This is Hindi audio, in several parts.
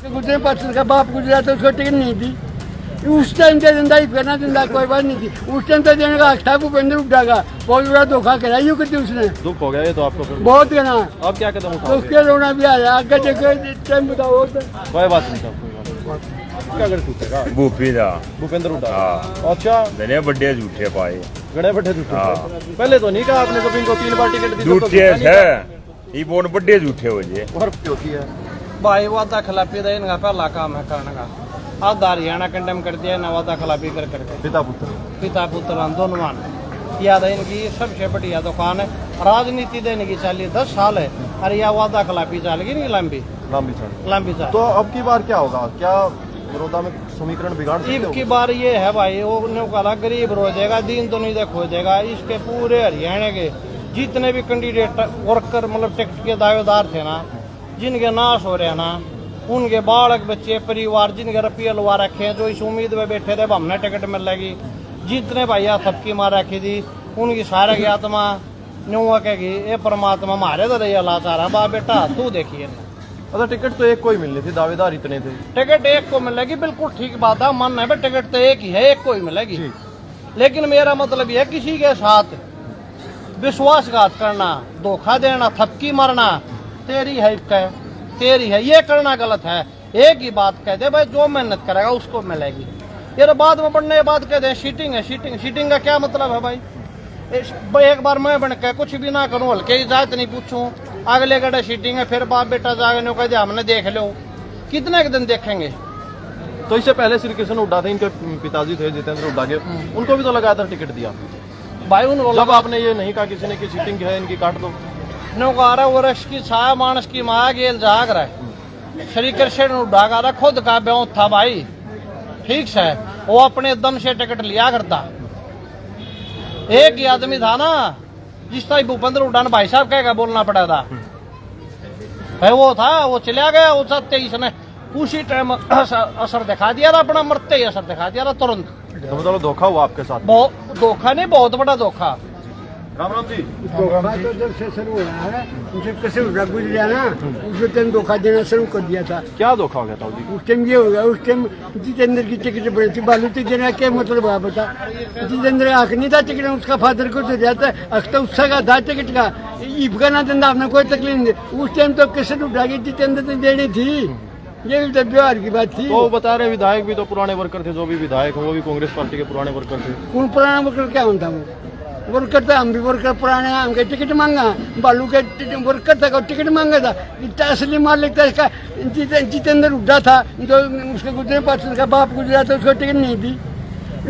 गुजरे परसों का बाप गुजरा तो उसको टिकट नहीं दी। उस टाइम तो जिंदा ही करना जिंदा कोई बात नहीं थी। उस टाइम तो देने का था भूपेंद्र हुड्डा का बहुत बड़ा धोखा करा यूँ करती उसने। दुख हो गया ये तो आपको फिर बहुत करना। अब क्या कदम तो उठाओगे? उसके रोना भी आया आगे देखो टाइम बताओ। कोई बात नहीं साहब, कोई बात नहीं। क्या कर टूटेगा भूपेंद्र हुड्डा? अच्छा, मैंने बड़े झूठे पाए, गड़े बैठे झूठे। पहले तो नहीं कहा आपने कभी इनको 3 बार टिकट दी तो झूठे है ये बोन बड़े झूठे हो जे और होती है। भाई वादा खिलाफी दे इनका पहला काम है करने का। आधा हरियाणा कंडेम कर दिया ना वादा खिलाफी कर करके। पिता पुत्र दोनों याद है इनकी सबसे बढ़िया दुकान है। राजनीति देने की चली 10 साल है और यह वादा खिलाफी चलेगी नहीं लंबी चल। तो अब की बार क्या होगा? क्या बड़ौदा में समीकरण बिगाड़ सकते हो? की बार ये है भाई वो कहा गरीब रो जाएगा, दीन दुनिया खो जाएगा। इसके पूरे हरियाणा के जितने भी कैंडिडेट वर्कर मतलब टिकट के दावेदार थे ना, जिनके नाश हो रहे ना, उनके बालक बच्चे परिवार जिनके रुपये लुआ रखे हैं, जो इस उम्मीद में बैठे थे हमने टिकट मिलेगी, जितने भैया थपकी मार रखी थी उनकी सारे की आत्मा न्यू कहेगी ये परमात्मा हमारे तो दया लाचार है। बाप बेटा तू देखिए। अच्छा, टिकट तो एक को ही मिलनी थी, दावेदार इतने थे। टिकट एक को मिलेगी, बिल्कुल ठीक बात है, मन है टिकट तो एक ही है, एक को ही मिलेगी। लेकिन मेरा मतलब यह किसी के साथ विश्वासघात करना, धोखा देना, थपकी मारना तेरी है ये करना गलत है। एक ही बात कह दे भाई जो मेहनत करेगा उसको मिलेगी। ये बाद में बढ़ने के बाद कह दे सीटिंग है। सीटिंग का क्या मतलब है भाई? एक बार मैं बन के कुछ भी ना करूं, हल्के की जात नहीं पूछूं, अगले गड्ढे सीटिंग है, फिर बाप बेटा जागे कह दे हमने देख लो। कितने के दिन देखेंगे? तो इससे पहले श्री कृष्ण हुड्डा थे, इनके पिताजी थे जितेंद्र हुड्डा के, उनको भी तो लगातार टिकट दिया भाई। उनको जब आपने ये नहीं कहा किसी ने कि सीटिंग है इनकी काट दो, वर्ष की छाया मानस की माया गेल जाग रहा है। श्री कृष्ण हुड्डा का खुद का ब्याह था भाई, ठीक है, वो अपने दम से टिकट लिया करता। एक ही आदमी था ना जिस तरह भूपेंद्र हुड्डा ने भाई साहब कह बोलना पड़ा था, है वो था, वो चला गया। वो 23 ने उसी टाइम असर दिखा दिया था, अपना मरते ही असर दिखा दिया था तुरंत। तो मतलब धोखा हुआ आपके साथ? धोखा नहीं, बहुत बड़ा धोखा। राम जी तो जब से शुरू हो रहा है उसे कैसे गुजरा ना, उसने टाइम धोखा देना शुरू कर दिया था। क्या धोखा हो गया था उस टाइम? ये हो गया उस टाइम जितेंद्र की टिकट बनी थी, बालू तक देना क्या मतलब है बता? जितेंद्र हक नहीं था टिकट, उसका फादर को तो जाता हक तो उसका का था टिकट का। ईब का ना धंधा आपने कोई तकलीफ नहीं। उस टाइम तो कैसे उठा के जितेंद्र तो देनी थी, ये भी तो व्यवहार की बात थी। तो बता रहे विधायक भी तो पुराने वर्कर थे, जो भी विधायक वो भी कांग्रेस पार्टी के पुराने वर्कर थे। कौन पुराना वर्कर? क्या होता वो वर्कर था? हम भी वर्कर पुराने, हमके टिकट मांगा, बालू के वर्कर था, टिकट मांगा था। इतना असली मालिक था इसका जितेंद्र हुड्डा था, जो उसके गुजरे परसों का बाप गुजरा तो उसको टिकट नहीं दी।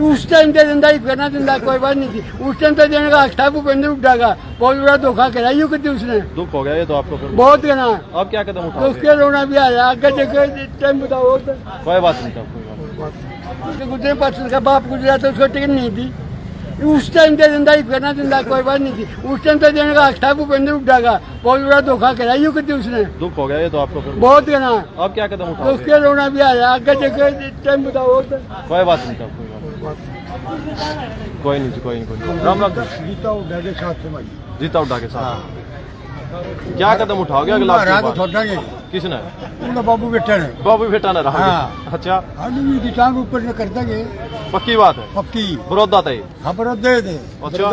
उस टाइम तो जिंदा ही करना जिंदा कोई बात नहीं थी। उस टाइम तो देने का था भूपेंद्र हुड्डा का बहुत बड़ा धोखा करा यूँ करती उसने। दुख हो गया ये तो आपको फिर बहुत करना। अब क्या कदम तो उसके रोना भी आया आगे देखो टाइम बताओ। कोई बात नहीं साहब, उसके गुजरे परसों का बाप गुजरा तो उसको टिकट नहीं दी। उस टाइम तो जिंदा ही करना जिंदा कोई बात नहीं थी। उस टाइम तो देने का था भूपेंद्र हुड्डा का बहुत बड़ा धोखा करा यूँ करती उसने। दुख हो गया ये तो आपको फिर बहुत करना। अब क्या कदम तो उसके रोना भी आया आगे देखो टाइम बताओ। कोई बात नहीं साहब, कोई नहीं। राम गीता हुड्डा के साथ से भाई, जीता हुड्डा के साथ क्या कदम उठाओगे अगला? किसने? बाबू बेटा ने। बाबू बेटा ने रहा? अच्छा, टांग ऊपर में कर देंगे, पक्की बात है। पक्की बड़ौदा थे। हाँ बड़ौदा दे अच्छा,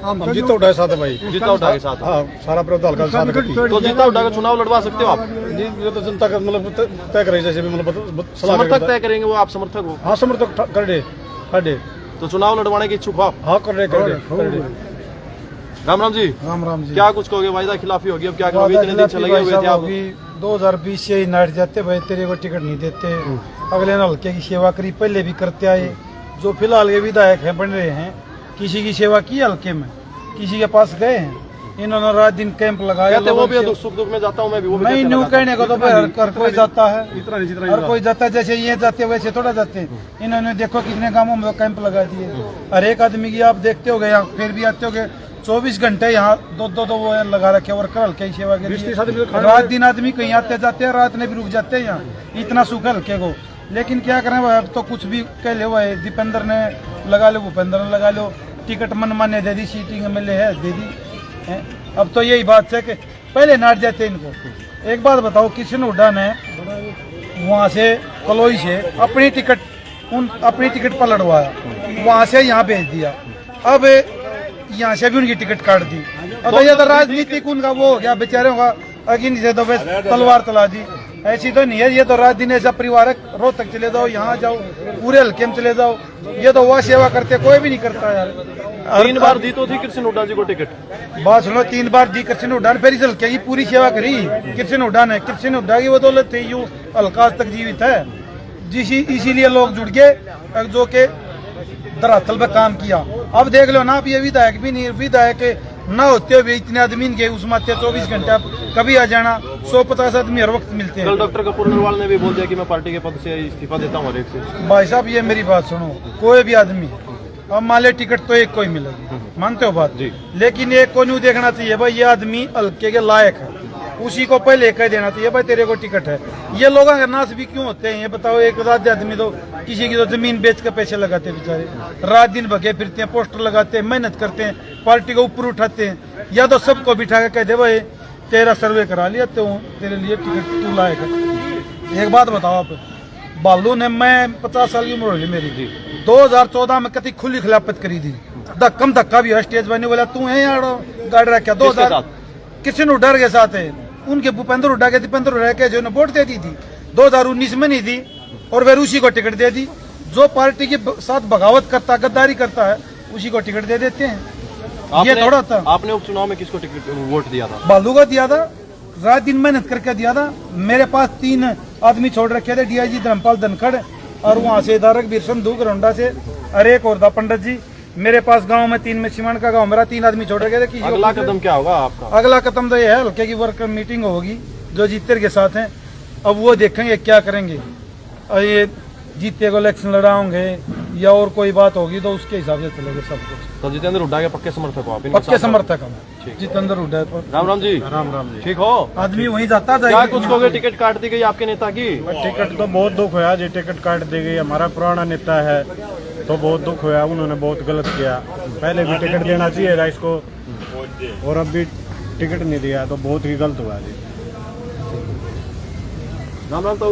हम जीता हुड्डा के साथ है भाई। जीता हुड्डा के साथ सारा बड़ौदा हल्का साथ। तो जीता हुड्डा का चुनाव लड़वा सकते हो आप? ये तो जनता का मतलब तय करे, जैसे भी मतलब समर्थक तय करेंगे, वो आप समर्थक हो? हाँ समर्थक कर दे। तो चुनाव लड़वाने की इच्छुक हो आप? हाँ कर दे। राम जी। राम जी। क्या कुछ कहोगे? वायदा खिलाफी होगी, अब क्या करोगे? इतने दिन से लगे हुए थे आप। 2020 से ही नाट जाते भाई, तेरे को टिकट नहीं देते। अगले ने हल्के की सेवा करी, पहले भी करते आए। जो फिलहाल के विधायक हैं बन रहे हैं, किसी की सेवा की हल्के में, किसी के पास गए हैं? इन्होंने रात दिन कैंप लगाया। वो भी सुख दुख में जाता हूँ मैं भी, वो भी नहीं। न्यू कहने को तो हर कोई जाता है, हर कोई जाता है। जैसे ये जाते वैसे थोड़ा जाते हैं। इन्होंने देखो कितने गांवों में कैंप लगा दिए। हर एक आदमी की आप देखते हो गए, फिर भी आते हो गए 24 घंटे यहाँ दो वो लगा रखे वर्कर हल्के की सेवा के लिए। रात दिन आदमी कहीं आते जाते हैं, रात में भी रुक जाते हैं यहाँ, इतना सुख हल्के को। लेकिन क्या करें भाई, अब तो कुछ भी कह ले भाई। दीपेंद्र ने लगा लो, भूपेंद्र ने लगा लो, टिकट मनमाने दे दी, सीटिंग मिले है दे दी है। अब तो यही बात है कि पहले नाट जाते इनको। एक बात बताओ, कृष्ण हुड्डा ने वहाँ से कलोई से अपनी टिकट पर लड़वाया, वहाँ से यहाँ भेज दिया। अब यहाँ से भी उनकी टिकट काट दी। अब ये तो राजनीतिक उनका वो हो गया, बेचारों का अगिन से तो बस तलवार चला दी। ऐसी तो नहीं है, ये तो रात दिन ऐसा परिवार है, रोहतक चले जाओ, यहाँ जाओ, पूरे हल्के में चले जाओ, ये तो वह सेवा करते कोई भी नहीं करता यार। 3 बार दी तो थी कृष्ण हुड्डा जी को टिकट। बात सुनो, 3 बार दी कृष्ण हुड्डा ने, फिर इस हल्के की पूरी सेवा करी कृष्ण हुड्डा ने। कृष्ण हुड्डा की बदौलत थी यूं हल्का आज तक जीवित है, इसीलिए लोग जुड़ गए जो के धरातल पे काम किया। अब देख लो ना, अब ये विधायक भी नहीं, विधायक ना होते हुए इतने आदमी के उस माते 24 घंटे कभी आ जाना, 150 आदमी हर वक्त मिलते हैं। कल डॉक्टर कपूर नरवाल ने भी बोल दिया कि मैं पार्टी के पद से इस्तीफा देता हूँ हर एक से। भाई साहब ये मेरी बात सुनो, कोई भी आदमी अब मान ले टिकट तो एक कोई मिलेगी, मानते हो बात जी, लेकिन एक को नहीं देखना चाहिए भाई ये आदमी हल्के के लायक है, उसी को पहले कह देना चाहिए भाई तेरे को टिकट है। ये लोग का नाश भी क्यों होते हैं ये बताओ। एक आधे आदमी तो किसी की तो जमीन बेच कर पैसे लगाते हैं बेचारे, रात दिन भगे फिरते हैं, पोस्टर लगाते हैं, मेहनत करते हैं, पार्टी को ऊपर उठाते हैं, या तो सबको बिठा के कह दे भाई तेरा सर्वे करा लिया तो तेरे लिए टिकट तू लायक है। एक बात बताओ आप, बालू ने, मैं 50 साल की उम्र हो गई मेरी, 2014 में कति खुली खिलाफत करी थी, धक्कम धक्का भी है, स्टेज बने बोला तू है यार गाड़ी रखा। 2000 कृष्ण हुड्डा के साथ है, उनके भूपेंद्र हुड्डा के दीपेंद्र हुड्डा के जो ने वोट दे दी थी 2019 में नहीं दी, और फिर उसी को टिकट दे दी। जो पार्टी के साथ बगावत करता, गद्दारी करता है, उसी को टिकट दे देते हैं। ये थोड़ा था। आपने उपचुनाव में किसको टिकट वोट दिया था? बालू को दिया था, रात दिन मेहनत करके दिया था। मेरे पास 3 आदमी छोड़ रखे थे, डीआईजी धर्मपाल धनखड़, और वहाँ से धारक बीर संधू गरौंडा से, और एक और था पंडित जी। मेरे पास गांव में 3 में सीमान का गांव, मेरा 3 आदमी छोड़ रखे थे। कि अगला कदम क्या होगा आपका? अगला कदम तो ये है, हल्के की वर्कर मीटिंग होगी जो जीते के साथ हैं, अब वो देखेंगे क्या करेंगे। और ये जीते को इलेक्शन लड़ाओगे या और कोई बात होगी तो उसके हिसाब से चलेगा सब कुछ। तो जितेंद्र हुड्डा के पक्के समर्थक हो आप? पक्के समर्थक हम जितेंद्र हुड्डा पर। राम राम जी। राम राम जी। ठीक हो? आदमी वहीं जाता था। क्या कुछ कहोगे, टिकट काट दी गई आपके नेता की? टिकट तो बहुत दुख हुआ जी, टिकट काट दी गई। हमारा पुराना नेता है तो बहुत दुख हुआ, उन्होंने बहुत गलत किया। पहले भी टिकट देना चाहिए था इसको, और अब भी टिकट नहीं दिया तो बहुत ही गलत हुआ जी। राम राम तो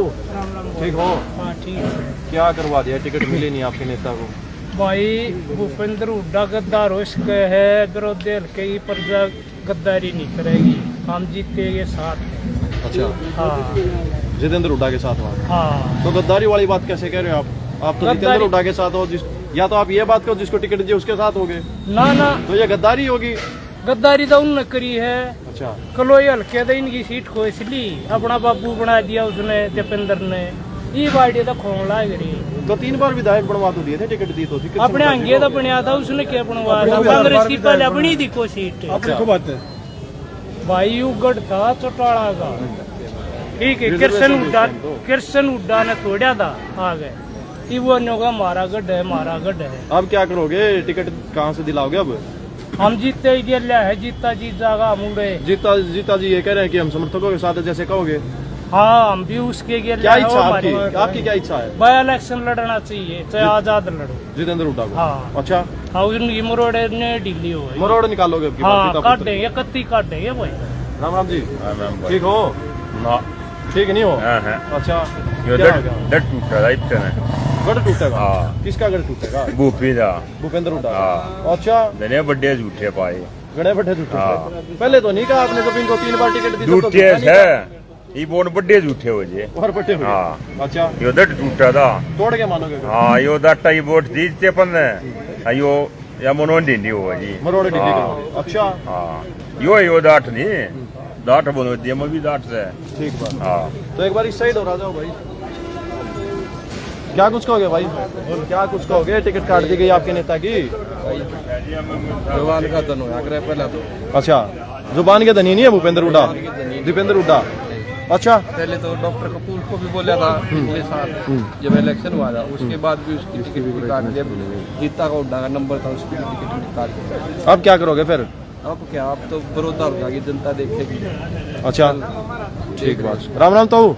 ठीक हो? हाँ ठीक है क्या करवा दिया, टिकट मिली नहीं आपके नेता को? भाई। भूपेंद्र हुड्डा गद्दार हो इसके है, विरोधी हल्के की प्रजा गद्दारी नहीं करेगी, हम जीतेंगे साथ। अच्छा, हाँ जितेंद्र हुड्डा के साथ हुआ? हाँ। तो गद्दारी वाली बात कैसे कह रहे हो आप तो जितेंद्र हुड्डा के साथ हो, या तो आप ये बात करो जिसको टिकट दिए उसके साथ होगे, ना ना, तो ये गद्दारी होगी। गद्दारी तो उन्होंने करी है। अच्छा, कलोई हल्के तो इनकी सीट खो इसलिए अपना बाबू बना दिया उसने, दीपेंद्र ने। ये बाड़ी तो खोन लाग रही तो 3 बार विधायक बनवा तो दिए थे, टिकट दी तो थी। अपने अंगे तो बनया था उसने, क्या बनवाया था? कांग्रेस की पहले अपनी थी को सीट। आपको बात है भाई उगड़ था चौटाला का, ठीक है। कृष्ण हुड्डा ने तोड़ा था, आ गए वो होगा मारा गढ़ है, मारा गढ़ है। अब क्या करोगे, टिकट कहाँ से दिलाओगे? अब हम जीते ही गेल्या है, जीता जीत जागा मुड़े। जीता जी ये कह रहे हैं कि हम समर्थकों के साथ जैसे कहोगे। हाँ हम भी उसके क्या गेल्या इच्छा आपकी? आपकी क्या इच्छा है? बाई इलेक्शन लड़ना चाहिए, चाहे आजाद लड़ो। जितेंद्र हुड्डा को? हाँ। अच्छा, हाँ उनकी मरोड़े ने ढीली हो गई। मरोड़ निकालोगे अब की बार? हाँ पिता काट पुत्र। देंगे, कत्ती काट देंगे भाई। राम राम जी। भाई। ठीक हो? ना ठीक नहीं हो? हाँ, हाँ। अच्छा, यो क्या हो गया? डट टूटा था इतना। गढ़ टूटेगा? हाँ। किसका गढ़ टूटेगा? भूपी था। भूपेंद्र हुड्डा? हाँ। अच्छा, मैंने बड़े झूठे पाए। गणे बड़े झूठे। हाँ। पहले तो नहीं कहा आपने, जब इनको 3 बार टिकट दी तो झूठे झूठा नहीं है ये बोन बड़े झूठे हो जे। कहा। और बटे हुए? हाँ। अच्छा, यो डट टूटा था। तोड़ के मानोगे? हाँ यो डाटा ये वोट जीतते पन यो या मनोंडी नहीं हुआ जी। मरोड़े डिग्री हाँ। करोगे? अच्छा, हाँ यो डाट नहीं, डाट बनो दिए मैं भी डाट से। ठीक बात। हाँ तो एक बार इस साइड हो रहा जाओ भाई। क्या कुछ कहोगे भाई, क्या कुछ कहोगे? टिकट काट दी गई आपके नेता की। जुबान का धन होया करे पहले तो। अच्छा, जुबान के धनी नहीं है भूपेंद्र हुड्डा, दीपेंद्र हुड्डा? अच्छा, पहले तो डॉक्टर कपूर को भी बोला था पिछले साल जब इलेक्शन हुआ था, उसके बाद भी उसकी टिकट भी काट दिया। जीता का हुड्डा का नंबर था, उसकी भी टिकट भी काट दिया। अब क्या करोगे फिर? अब क्या, अब तो बड़ौदा हो जाएगी, जनता देखेगी। अच्छा, ठीक बात। राम राम तो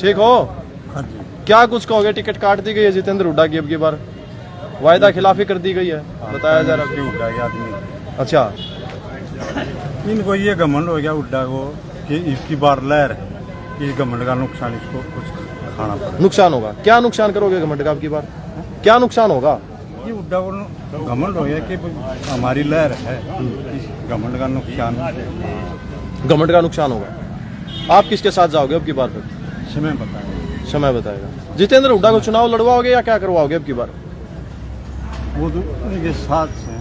ठीक हो? क्या कुछ कहोगे, टिकट काट दी गई है जितेंद्र हुड्डा की अब की बार, वायदा खिलाफी कर दी गई है, बताया जा रहा है। हुड्डा के आदमी, अच्छा, इनको ये घमंड हो गया हुड्डा को कि इसकी बार लहर है, इस घमंड का नुकसान इसको कुछ खाना पड़ा। नुकसान होगा, क्या नुकसान करोगे घमंड का आपकी बार, क्या नुकसान होगा? ये उड्डा को घमंड हो गया कि हमारी लहर है, इस घमंड का नुकसान घमंड का नुकसान होगा। आप किसके साथ जाओगे अब की बार फिर? समय बताएगा। समय बताएगा। जितेंद्र हुड्डा को चुनाव लड़वाओगे या क्या करवाओगे अब की बार? वो तो उनके साथ हैं,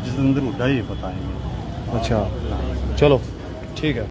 जितेंद्र हुड्डा ही बताएंगे। अच्छा, चलो ठीक है।